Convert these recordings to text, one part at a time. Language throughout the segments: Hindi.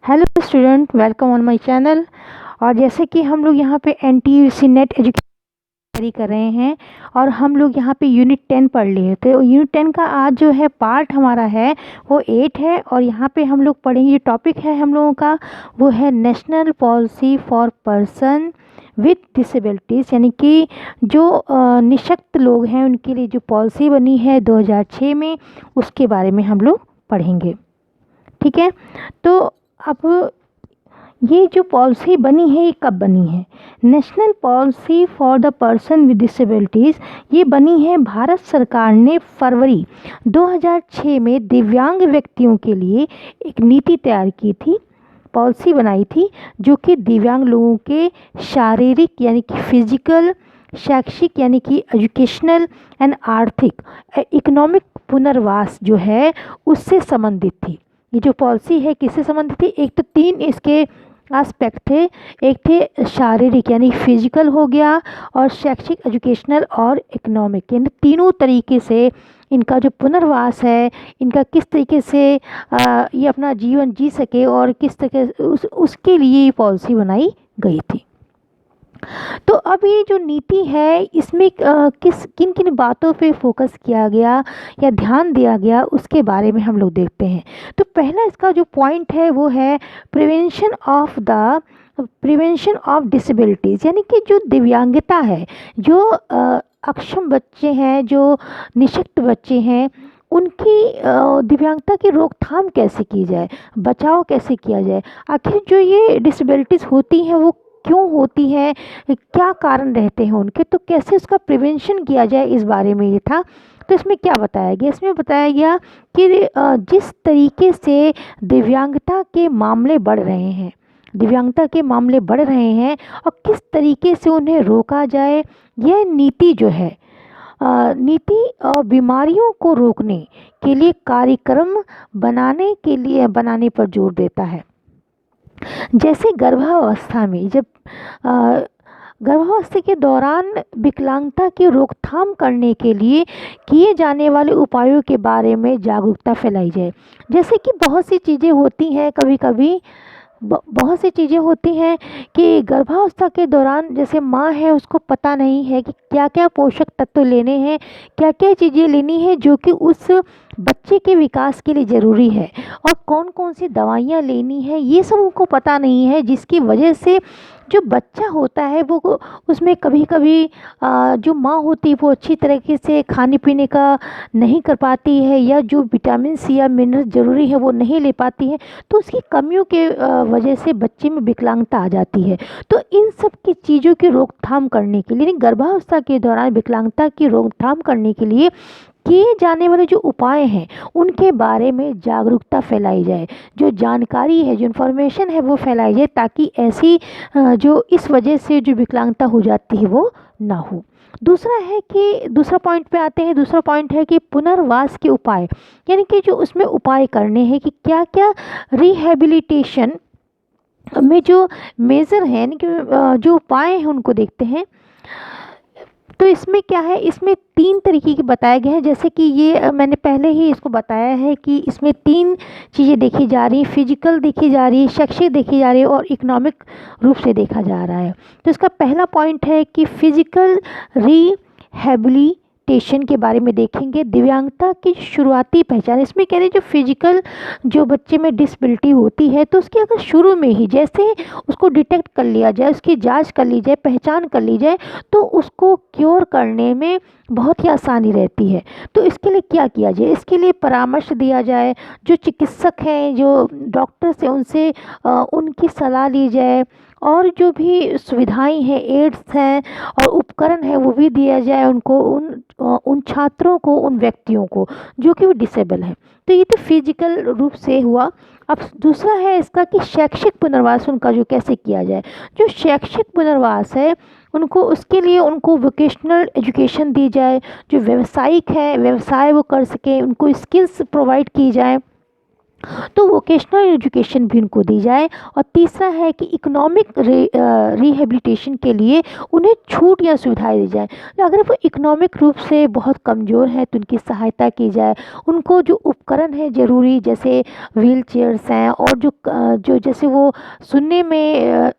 Hello student, welcome on my channel. और जैसे कि हम लोग यहाँ पे एनटीयूसी नेट एजुकेशन तैयारी कर रहे हैं और हम लोग यहाँ पे यूनिट 10 पढ़ लिए। तो यूनिट 10 का आज जो है पार्ट हमारा है वो 8 है। और यहाँ पे हम लोग पढ़ेंगे, जो टॉपिक है हम लोगों का वो है national policy for person with disabilities, यानी कि जो निःशक्त लोग हैं उनके लिए जो पॉलिसी बनी है 2006 में, उसके बारे में हम लोग पढ़ेंगे। ठीक है, तो अब ये जो पॉलिसी बनी है ये कब बनी है? National policy for the person with disabilities ये बनी है भारत सरकार ने फरवरी 2006 में दिव्यांग व्यक्तियों के लिए एक नीति तैयार की थी, पॉलिसी बनाई थी, जो कि दिव्यांग लोगों के शारीरिक यानी कि फिजिकल, शैक्षिक यानी कि एजुकेशनल एंड आर्थिक इकोनॉमिक पुनर्वास जो है उससे संबंधित थी। ये जो पॉलिसी है किससे संबंधित थी? एक तो 3 इसके एस्पेक्ट थे। एक थे शारीरिक यानी फिजिकल हो गया, और शैक्षिक, एजुकेशनल और इकोनॉमिक, यानी तीनों तरीके से इनका जो पुनर्वास है, इनका किस तरीके से ये अपना जीवन जी सके और किस तरीके उसके लिए ये पॉलिसी बनाई गई थी। तो अब ये जो नीति है इसमें किन किन बातों पे फोकस किया गया या ध्यान दिया गया उसके बारे में हम लोग देखते हैं। तो पहला इसका जो पॉइंट है वो है प्रिवेंशन ऑफ डिसेबिलिटीज़, यानी कि जो दिव्यांगता है, जो अक्षम बच्चे हैं, जो निःशक्त बच्चे हैं, उनकी दिव्यांगता की रोकथाम कैसे की जाए, बचाव कैसे किया जाए। आखिर जो ये डिसेबिलिटीज़ होती हैं वो क्यों होती है, क्या कारण रहते हैं उनके, तो कैसे उसका प्रिवेंशन किया जाए, इस बारे में ये था। तो इसमें क्या बताया गया? इसमें बताया गया कि जिस तरीके से दिव्यांगता के मामले बढ़ रहे हैं और किस तरीके से उन्हें रोका जाए, यह नीति जो है नीति बीमारियों को रोकने के लिए कार्यक्रम बनाने पर जोर देता है। जैसे गर्भावस्था में गर्भावस्था के दौरान विकलांगता की रोकथाम करने के लिए किए जाने वाले उपायों के बारे में जागरूकता फैलाई जाए। जैसे कि बहुत सी चीज़ें होती हैं, कभी कभी बहुत सी चीज़ें होती हैं कि गर्भावस्था के दौरान जैसे माँ है उसको पता नहीं है कि क्या क्या पोषक तत्व लेने हैं, क्या क्या चीज़ें लेनी है जो कि उस बच्चे के विकास के लिए ज़रूरी है, और कौन कौन सी दवाइयाँ लेनी है, ये सब उनको पता नहीं है, जिसकी वजह से जो बच्चा होता है वो उसमें कभी कभी जो माँ होती है वो अच्छी तरीके से खाने पीने का नहीं कर पाती है, या जो विटामिन सी या मिनरल ज़रूरी है वो नहीं ले पाती है, तो उसकी कमियों के वजह से बच्चे में विकलांगता आ जाती है। तो इन सब की चीज़ों की रोकथाम करने के लिए, गर्भावस्था के दौरान विकलांगता की रोकथाम करने के लिए किए जाने वाले जो उपाय हैं उनके बारे में जागरूकता फैलाई जाए, जो जानकारी है, जो इन्फॉर्मेशन है वो फैलाई जाए, ताकि ऐसी जो इस वजह से जो विकलांगता हो जाती है वो ना हो। दूसरा पॉइंट पे आते हैं। दूसरा पॉइंट है कि पुनर्वास के उपाय, यानी कि जो उसमें उपाय करने हैं कि क्या क्या रिहेबिलिटेशन में जो मेजर है, यानी कि जो उपाय हैं उनको देखते हैं। तो इसमें क्या है, इसमें 3 तरीके के बताए गए हैं। जैसे कि ये मैंने पहले ही इसको बताया है कि इसमें 3 चीज़ें देखी जा रही हैं, फिजिकल देखी जा रही है, शैक्षिक देखी जा रही है और इकोनॉमिक रूप से देखा जा रहा है। तो इसका पहला पॉइंट है कि फिजिकल रिहेबिलिटेशन के बारे में देखेंगे। दिव्यांगता की शुरुआती पहचान, इसमें कह रहे हैं जो फिजिकल जो बच्चे में डिसेबिलिटी होती है तो उसकी अगर शुरू में ही जैसे उसको डिटेक्ट कर लिया जाए, उसकी जांच कर ली जाए, पहचान कर ली जाए, तो उसको क्योर करने में बहुत ही आसानी रहती है। तो इसके लिए क्या किया जाए? इसके लिए परामर्श दिया जाए, जो चिकित्सक हैं, जो डॉक्टर्स हैं, उनसे उनकी सलाह ली जाए, और जो भी सुविधाएं हैं, एड्स हैं और उपकरण है वो भी दिया जाए उनको, उन छात्रों को, उन व्यक्तियों को जो कि वो डिसेबल हैं। तो ये तो फिजिकल रूप से हुआ। अब दूसरा है इसका कि शैक्षिक पुनर्वास उनका जो कैसे किया जाए। जो शैक्षिक पुनर्वास है उनको, उसके लिए उनको वोकेशनल एजुकेशन दी जाए, जो व्यवसायिक है व्यवसाय वो कर सकें, उनको स्किल्स प्रोवाइड की जाए, तो वोकेशनल एजुकेशन भी उनको दी जाए। और तीसरा है कि इकोनॉमिक रिहेबिलिटेशन के लिए उन्हें छूट या सुविधाएं दी जाए। तो अगर वो इकोनॉमिक रूप से बहुत कमज़ोर हैं तो उनकी सहायता की जाए। उनको जो उपकरण है ज़रूरी, जैसे व्हील चेयर्स हैं, और जो जैसे वो सुनने में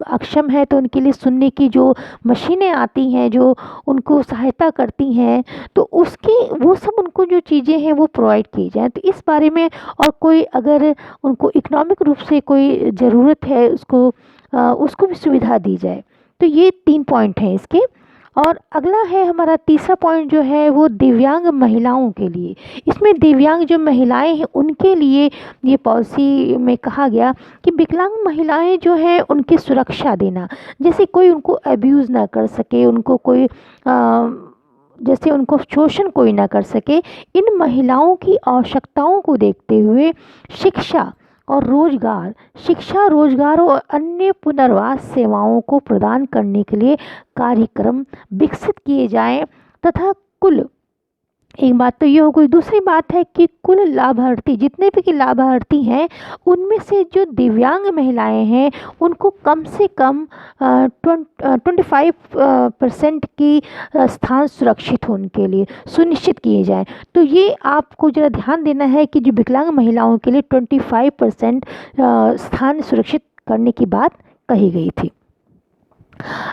अक्षम है तो उनके लिए सुनने की जो मशीनें आती हैं जो उनको सहायता करती हैं, तो उसकी वो सब उनको जो चीज़ें हैं वो प्रोवाइड की जाए। तो इस बारे में, और कोई अगर उनको इकोनॉमिक रूप से कोई ज़रूरत है उसको भी सुविधा दी जाए। तो ये 3 पॉइंट हैं इसके। और अगला है हमारा तीसरा पॉइंट जो है वो दिव्यांग महिलाओं के लिए। इसमें दिव्यांग जो महिलाएं हैं उनके लिए ये पॉलिसी में कहा गया कि विकलांग महिलाएं जो हैं उनकी सुरक्षा देना, जैसे कोई उनको अब्यूज़ ना कर सके, उनको कोई जैसे उनको शोषण कोई ना कर सके। इन महिलाओं की आवश्यकताओं को देखते हुए शिक्षा और रोजगार, शिक्षा, रोजगार और अन्य पुनर्वास सेवाओं को प्रदान करने के लिए कार्यक्रम विकसित किए जाएं तथा कुल, एक बात तो ये हो गई। दूसरी बात है कि कुल लाभार्थी, जितने भी के लाभार्थी हैं, उनमें से जो दिव्यांग महिलाएं हैं उनको कम से कम 25% की स्थान सुरक्षित होने के लिए सुनिश्चित किए जाएं। तो ये आपको ज़रा ध्यान देना है कि जो विकलांग महिलाओं के लिए 25% स्थान सुरक्षित करने की बात कही गई थी।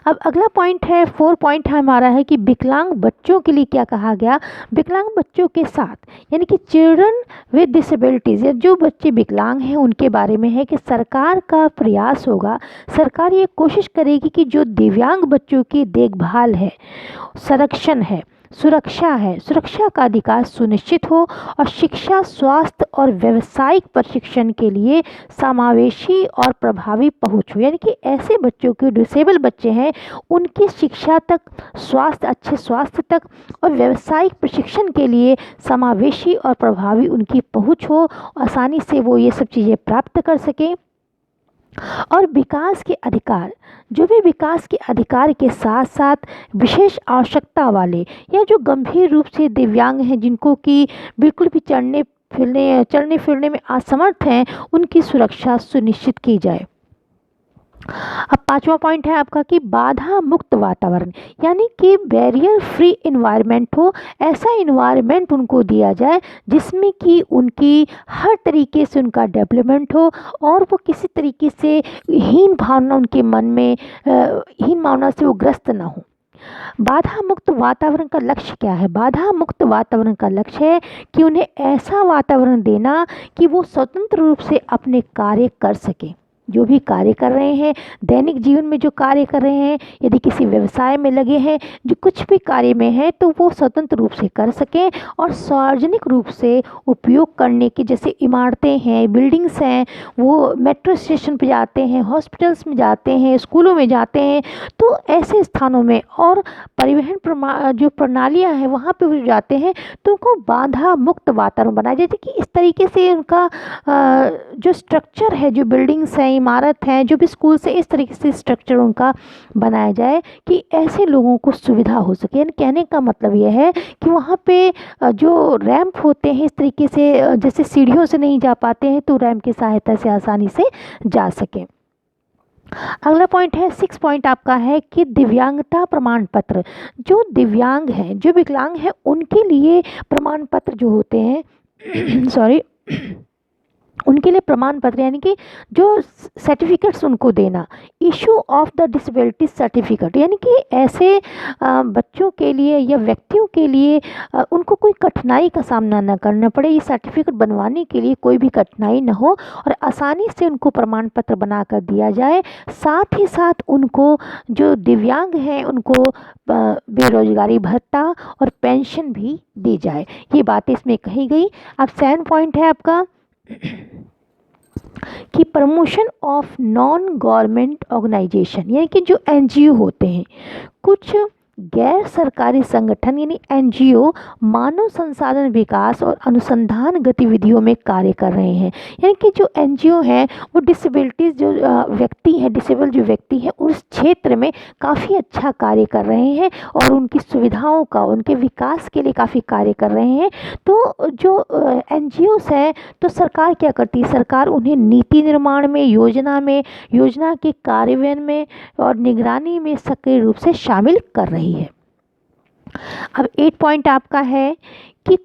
अब अगला पॉइंट है, 4 पॉइंट हमारा है कि विकलांग बच्चों के लिए क्या कहा गया। विकलांग बच्चों के साथ, यानी कि चिल्ड्रन विद डिसेबिलिटीज़, या जो बच्चे विकलांग हैं उनके बारे में है कि सरकार का प्रयास होगा, सरकार ये कोशिश करेगी कि जो दिव्यांग बच्चों की देखभाल है, संरक्षण है, सुरक्षा है, सुरक्षा का अधिकार सुनिश्चित हो, और शिक्षा, स्वास्थ्य और व्यावसायिक प्रशिक्षण के लिए समावेशी और प्रभावी पहुंच हो। यानी कि ऐसे बच्चों के, डिसेबल बच्चे हैं, उनकी शिक्षा तक, स्वास्थ्य, अच्छे स्वास्थ्य तक और व्यावसायिक प्रशिक्षण के लिए समावेशी और प्रभावी उनकी पहुंच हो, आसानी से वो ये सब चीज़ें प्राप्त कर सकें। और विकास के अधिकार, जो भी विकास के अधिकार के साथ साथ विशेष आवश्यकता वाले या जो गंभीर रूप से दिव्यांग हैं, जिनको कि बिल्कुल भी चलने फिरने में असमर्थ हैं, उनकी सुरक्षा सुनिश्चित की जाए। अब 5वां पॉइंट है आपका कि बाधा मुक्त वातावरण, यानी कि बैरियर फ्री इन्वायरमेंट हो। ऐसा इन्वायरमेंट उनको दिया जाए जिसमें कि उनकी हर तरीके से उनका डेवलपमेंट हो, और वो किसी तरीके से हीन भावना उनके मन में, हीन भावना से वो ग्रस्त ना हो। बाधा मुक्त वातावरण का लक्ष्य क्या है। बाधा मुक्त वातावरण का लक्ष्य है कि उन्हें ऐसा वातावरण देना कि वो स्वतंत्र रूप से अपने कार्य कर सकें। जो भी कार्य कर रहे हैं, दैनिक जीवन में जो कार्य कर रहे हैं, यदि किसी व्यवसाय में लगे हैं, जो कुछ भी कार्य में है, तो वो स्वतंत्र रूप से कर सकें और सार्वजनिक रूप से उपयोग करने की, जैसे इमारतें हैं, बिल्डिंग्स हैं, वो मेट्रो स्टेशन पे जाते हैं, हॉस्पिटल्स में जाते हैं, स्कूलों में जाते हैं, तो ऐसे स्थानों में, और परिवहन जो प्रणालियाँ हैं वहाँ पे वो जाते हैं, तो उनको बाधा मुक्त वातावरण बनाया जाए कि इस तरीके से उनका जो स्ट्रक्चर है, जो बिल्डिंग्स हैं, इमारत हैं, जो भी स्कूल से, इस तरीके से स्ट्रक्चर उनका बनाया जाए कि ऐसे लोगों को सुविधा हो सके। यानी कहने का मतलब यह है कि वहाँ पे जो रैंप होते हैं, इस तरीके से जैसे सीढ़ियों से नहीं जा पाते हैं, तो रैंप की सहायता से आसानी से जा सकें। अगला पॉइंट है, 6 पॉइंट आपका है कि दिव्यांगता प्रमाण पत्र, जो दिव्यांग हैं, जो विकलांग हैं, उनके लिए प्रमाण पत्र जो होते हैं सॉरी उनके लिए प्रमाण पत्र, यानी कि जो सर्टिफिकेट्स उनको देना, issue of the disability certificate, यानी कि ऐसे बच्चों के लिए या व्यक्तियों के लिए उनको कोई कठिनाई का सामना न करना पड़े, ये सर्टिफिकेट बनवाने के लिए कोई भी कठिनाई न हो, और आसानी से उनको प्रमाण पत्र बना कर दिया जाए। साथ ही साथ उनको, जो दिव्यांग हैं, उनको बेरोजगारी भत्ता और पेंशन भी दी जाए। ये बातें इसमें कही गई। अब 7 पॉइंट है आपका कि promotion of non government organisation, यानी कि जो एनजीओ होते हैं, कुछ गैर सरकारी संगठन यानी एनजीओ मानव संसाधन विकास और अनुसंधान गतिविधियों में कार्य कर रहे हैं। यानी कि जो एनजीओ हैं वो डिसेबिलिटीज़ जो व्यक्ति हैं, डिसेबल जो व्यक्ति हैं उस क्षेत्र में काफ़ी अच्छा कार्य कर रहे हैं और उनकी सुविधाओं का, उनके विकास के लिए काफ़ी कार्य कर रहे हैं। तो जो एनजीओस हैं तो सरकार क्या करती है, सरकार उन्हें नीति निर्माण में, योजना के कार्यान्वयन में और निगरानी में सक्रिय रूप से शामिल कर रही है। अब 8 पॉइंट आपका है कि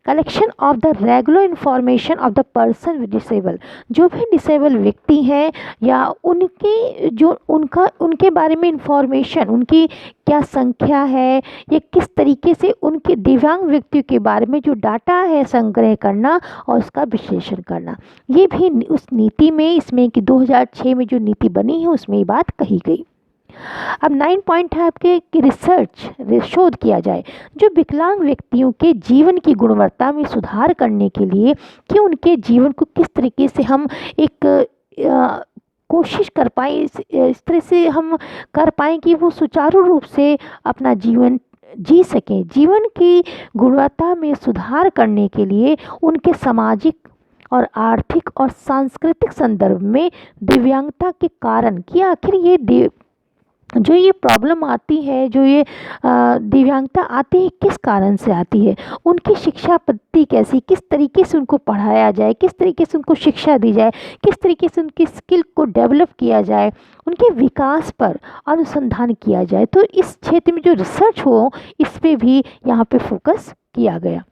collection of the regular information of the person with disable. जो भी डिसेबल व्यक्ति हैं या उनके बारे में इंफॉर्मेशन, उनकी क्या संख्या है या किस तरीके से उनके दिव्यांग व्यक्तियों के बारे में जो डाटा है संग्रह करना और उसका विश्लेषण करना, ये भी उस नीति में, इसमें कि 2006 में जो नीति बनी है उसमें ये बात कही गई। अब 9 पॉइंट है आपके कि शोध किया जाए जो विकलांग व्यक्तियों के जीवन की गुणवत्ता में सुधार करने के लिए कि उनके जीवन को किस तरीके से हम एक कोशिश कर पाएँ, इस तरह से हम कर पाएँ कि वो सुचारू रूप से अपना जीवन जी सकें। जीवन की गुणवत्ता में सुधार करने के लिए उनके सामाजिक और आर्थिक और सांस्कृतिक संदर्भ में दिव्यांगता के कारण कि आखिर जो ये प्रॉब्लम आती है, जो ये दिव्यांगता आती है किस कारण से आती है, उनकी शिक्षा पद्धति कैसी, किस तरीके से उनको पढ़ाया जाए, किस तरीके से उनको शिक्षा दी जाए, किस तरीके से उनकी स्किल को डेवलप किया जाए, उनके विकास पर अनुसंधान किया जाए। तो इस क्षेत्र में जो रिसर्च हो इस पर भी यहाँ पे फोकस किया गया।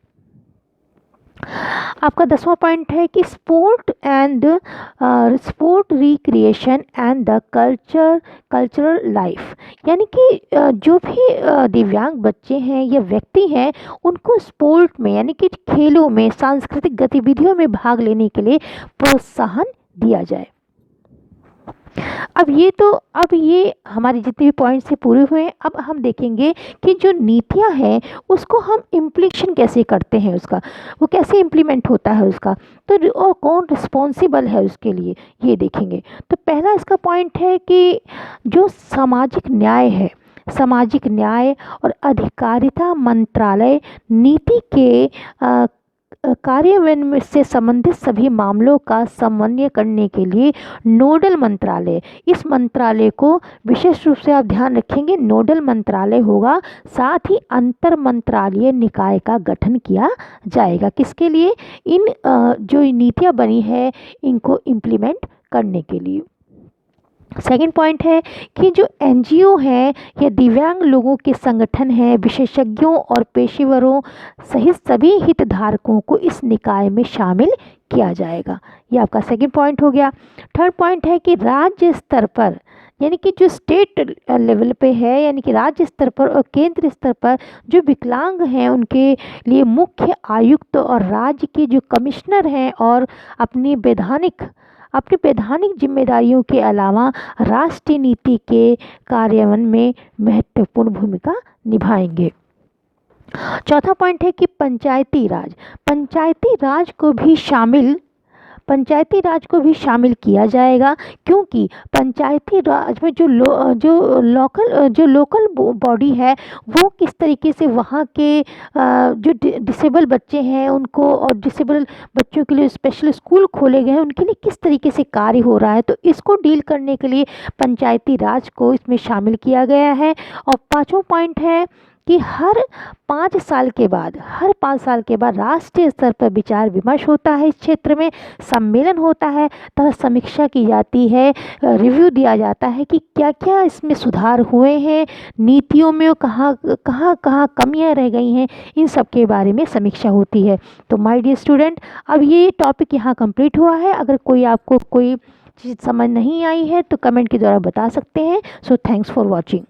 आपका 10वां पॉइंट है कि sport recreation and the cultural life. यानी कि जो भी दिव्यांग बच्चे हैं या व्यक्ति हैं उनको स्पोर्ट में यानी कि खेलों में, सांस्कृतिक गतिविधियों में भाग लेने के लिए प्रोत्साहन दिया जाए। अब ये हमारे जितने भी पॉइंट्स से पूरे हुए हैं। अब हम देखेंगे कि जो नीतियां हैं उसको हम इम्प्लीमेंट कैसे करते हैं, उसका वो कैसे इम्प्लीमेंट होता है उसका, तो और कौन रिस्पॉन्सिबल है उसके लिए, ये देखेंगे। तो पहला इसका पॉइंट है कि जो सामाजिक न्याय और अधिकारिता मंत्रालय नीति के कार्यान्वयन से संबंधित सभी मामलों का समन्वय करने के लिए नोडल मंत्रालय, इस मंत्रालय को विशेष रूप से आप ध्यान रखेंगे, नोडल मंत्रालय होगा। साथ ही अंतर मंत्रालय निकाय का गठन किया जाएगा किसके लिए, इन जो नीतियां बनी है इनको इम्प्लीमेंट करने के लिए। सेकंड पॉइंट है कि जो एनजीओ हैं या दिव्यांग लोगों के संगठन हैं, विशेषज्ञों और पेशेवरों सहित सभी हितधारकों को इस निकाय में शामिल किया जाएगा। ये आपका सेकंड पॉइंट हो गया। थर्ड पॉइंट है कि राज्य स्तर पर यानी कि जो स्टेट लेवल पे है, यानी कि राज्य स्तर पर और केंद्र स्तर पर जो विकलांग हैं उनके लिए मुख्य आयुक्त और राज्य के जो कमिश्नर हैं और अपनी वैधानिक जिम्मेदारियों के अलावा राष्ट्रीय नीति के कार्यान्वयन में महत्वपूर्ण भूमिका निभाएंगे। चौथा पॉइंट है कि पंचायती राज को भी शामिल किया जाएगा, क्योंकि पंचायती राज में जो लोकल बॉडी है वो किस तरीके से वहाँ के जो डिसेबल बच्चे हैं उनको और डिसेबल बच्चों के लिए स्पेशल स्कूल खोले गए हैं, उनके लिए किस तरीके से कार्य हो रहा है, तो इसको डील करने के लिए पंचायती राज को इसमें शामिल किया गया है। और पाँचवां पॉइंट है कि हर 5 साल के बाद राष्ट्रीय स्तर पर विचार विमर्श होता है, इस क्षेत्र में सम्मेलन होता है तथा समीक्षा की जाती है, रिव्यू दिया जाता है कि क्या क्या इसमें सुधार हुए हैं, नीतियों में कहाँ कमियां रह गई हैं, इन सब के बारे में समीक्षा होती है। तो माय डियर स्टूडेंट, अब ये टॉपिक यहाँ कंप्लीट हुआ है। अगर आपको कोई चीज़ समझ नहीं आई है तो कमेंट के द्वारा बता सकते हैं। So thanks for watching.